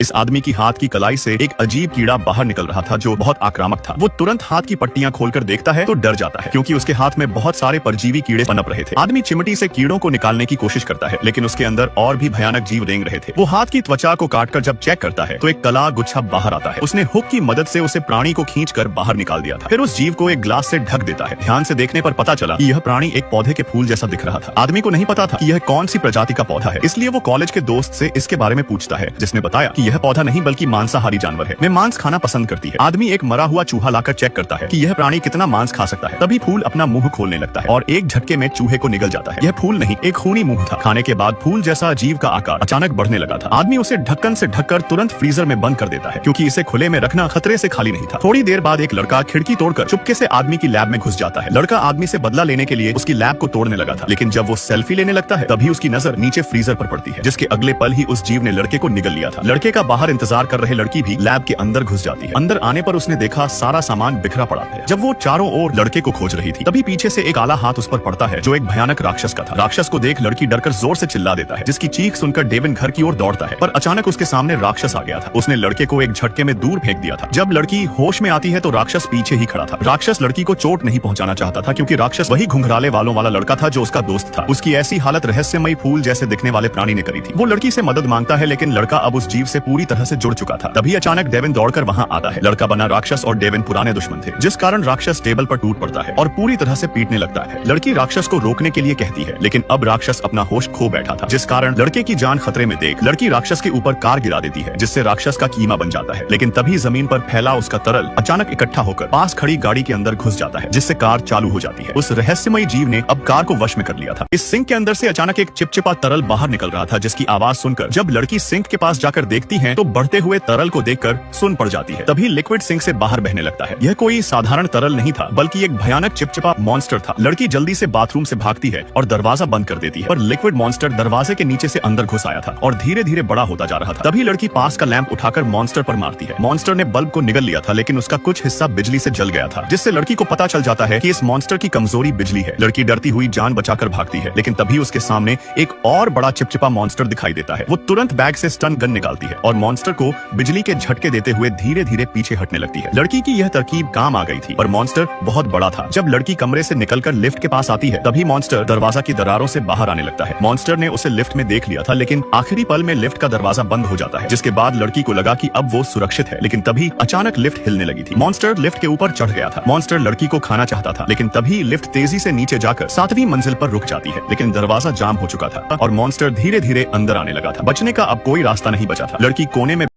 इस आदमी की हाथ की कलाई से एक अजीब कीड़ा बाहर निकल रहा था जो बहुत आक्रामक था। वो तुरंत हाथ की पट्टियां खोलकर देखता है तो डर जाता है क्योंकि उसके हाथ में बहुत सारे परजीवी कीड़े पनप रहे थे। आदमी चिमटी से कीड़ों को निकालने की कोशिश करता है लेकिन उसके अंदर और भी भयानक जीव रेंग रहे थे। वो हाथ की त्वचा को काटकर जब चेक करता है तो एक कला गुच्छा बाहर आता है। उसने हुक की मदद से उसे प्राणी को खींचकर बाहर निकाल दिया था। फिर उस जीव को एक ग्लास से ढक देता है। ध्यान से देखने पर पता चला कि यह प्राणी एक पौधे के फूल जैसा दिख रहा था। आदमी को नहीं पता था कि यह कौन सी प्रजाति का पौधा है, इसलिए वो कॉलेज के दोस्त से इसके बारे में पूछता है, जिसने बताया कि यह पौधा नहीं बल्कि मांसाहारी जानवर है। वे मांस खाना पसंद करती है। आदमी एक मरा हुआ चूहा लाकर चेक करता है कि यह प्राणी कितना मांस खा सकता है। तभी फूल अपना मुंह खोलने लगता है और एक झटके में चूहे को निगल जाता है। यह फूल नहीं, एक खूनी मुंह था। खाने के बाद फूल जैसा जीव का आकार अचानक बढ़ने लगा था। आदमी उसे ढक्कन से ढककर तुरंत फ्रीजर में बंद कर देता है क्योंकि इसे खुले में रखना खतरे से खाली नहीं था। थोड़ी देर बाद एक लड़का खिड़की तोड़कर चुपके से आदमी की लैब में घुस जाता है। लड़का आदमी से बदला लेने के लिए उसकी लैब को तोड़ने लगा था, लेकिन जब वो सेल्फी लेने लगता है तभी उसकी नजर नीचे फ्रीजर पर पड़ती है, जिसके अगले पल ही उस जीव ने लड़के को निगल लिया था। लड़के का बाहर इंतजार कर रहे लड़की भी लैब के अंदर घुस जाती है। अंदर आने पर उसने देखा सारा सामान बिखरा पड़ा है। जब वो चारों ओर लड़के को खोज रही थी तभी पीछे से एक काला हाथ उस पर पड़ता है जो एक भयानक राक्षस का था। राक्षस को देख लड़की डरकर जोर से चिल्ला देता है, जिसकी चीख सुनकर डेविन घर की ओर दौड़ता है, पर अचानक उसके सामने राक्षस आ गया था। उसने लड़के को एक झटके में दूर फेंक दिया था। जब लड़की होश में आती है तो राक्षस पीछे ही खड़ा था। राक्षस लड़की को चोट नहीं पहुंचाना चाहता था क्योंकि राक्षस वही घुंघराले वालों वाला लड़का था जो उसका दोस्त था। उसकी ऐसी हालत रहस्यमयी फूल जैसे दिखने वाले प्राणी ने करी थी। वो लड़की से मदद मांगता है लेकिन लड़का अब उस जीव से पूरी तरह से जुड़ चुका था। तभी अचानक डेविन दौड़कर वहां आता है। लड़का बना राक्षस और डेविन पुराने दुश्मन थे, जिस कारण राक्षस टेबल पर टूट पड़ता है और पूरी तरह से पीटने लगता है। लड़की राक्षस को रोकने के लिए कहती है लेकिन अब राक्षस अपना होश खो बैठा था, जिस कारण लड़के की जान खतरे में देख लड़की राक्षस के ऊपर कार गिरा देती है, जिससे राक्षस का कीमा बन जाता है। लेकिन तभी जमीन पर फैला उसका तरल अचानक इकट्ठा होकर पास खड़ी गाड़ी के अंदर घुस जाता है, जिससे कार चालू हो जाती है। उस रहस्यमयी जीव ने अब कार को वश में कर लिया था। इस सिंक के अंदर से अचानक एक चिपचिपा तरल बाहर निकल रहा था, जिसकी आवाज सुनकर जब लड़की सिंक के पास जाकर देखती है तो बढ़ते हुए तरल को देखकर सुन पड़ जाती है। तभी लिक्विड सिंक से बाहर बहने लगता है। यह कोई साधारण तरल नहीं था बल्कि एक भयानक चिपचिपा मॉन्स्टर था। लड़की जल्दी से बाथरूम से भागती है और दरवाजा बंद कर देती है, पर लिक्विड मॉन्स्टर दरवाजे के नीचे से अंदर घुस आया था और धीरे धीरे बड़ा होता जा रहा था। तभी लड़की पास का लैंप उठाकर मॉन्स्टर पर मारती है। मॉन्स्टर ने बल्ब को निगल लिया था लेकिन उसका कुछ हिस्सा बिजली से जल गया था, जिससे लड़की को पता चल जाता है कि इस मॉन्स्टर की कमजोरी बिजली है। लड़की डरती हुई जान बचाकर भागती है लेकिन तभी उसके सामने एक और बड़ा चिपचिपा मॉन्स्टर दिखाई देता है। वो तुरंत बैग से स्टन गन निकालती है और मॉन्स्टर को बिजली के झटके देते हुए धीरे धीरे पीछे हटने लगती है। लड़की की यह तरकीब काम आ गई थी, पर मॉन्स्टर बहुत बड़ा था। जब लड़की कमरे से निकलकर लिफ्ट के पास आती है तभी मॉन्स्टर दरवाजा की दरारों से बाहर आने लगता है। मॉन्स्टर ने उसे लिफ्ट में देख लिया था लेकिन आखिरी पल में लिफ्ट का दरवाजा बंद हो जाता है, जिसके बाद लड़की को लगा कि अब वो सुरक्षित है। लेकिन तभी अचानक लिफ्ट हिलने लगी थी। मॉन्स्टर लिफ्ट के ऊपर चढ़ गया था। मॉन्स्टर लड़की को खाना चाहता था लेकिन तभी लिफ्ट तेजी से नीचे जाकर 7वीं मंजिल पर रुक जाती है, लेकिन दरवाजा जाम हो चुका था और मॉन्स्टर धीरे धीरे अंदर आने लगा था। बचने का अब कोई रास्ता नहीं बचा था। लड़की कोने में